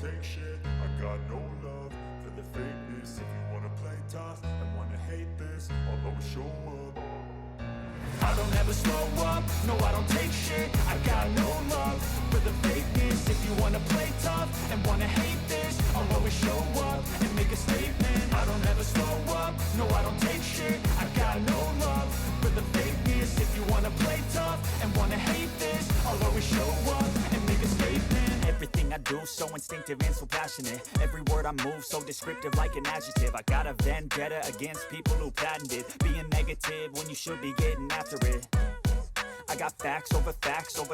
take shit. I got no love for the fakeness. If you wanna play tough and wanna hate this, I'll always show up. I don't ever slow up, no I don't take shit. I got no love for the fakeness. If you wanna play tough and wanna hate this, I'll always show up and make a statement. I don't ever slow up, no I don't take shit. I got no love for the fakeness. If you wanna play tough and wanna hate this, I'll always show up and make a statement. Everything I do so instinctive and so passionate. Every word I move so descriptive like an adjective. I got a vendetta against people who patented being negative when you should be getting after it. I got facts over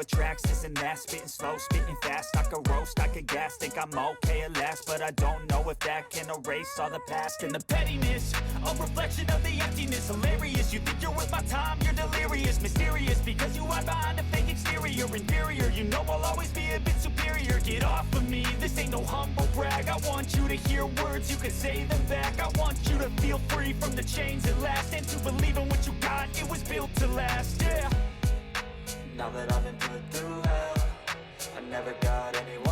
tracks, this and that. Spitting slow, spitting fast. I could roast, I could gas. Think I'm okay at last, but I don't know if that can erase all the past. And the pettiness, a reflection of the emptiness. Hilarious, you think you're worth my time, you're delirious. Mysterious, because you hide behind a fake exterior. Inferior, you know I'll always be a bit superior. Get off of me, this ain't no humble brag. I want you to hear words, you can say them back. I want you to feel free from the chains at last, and to believe in what you got, it was built to last, yeah. Now that I've been put through hell, I never got anyone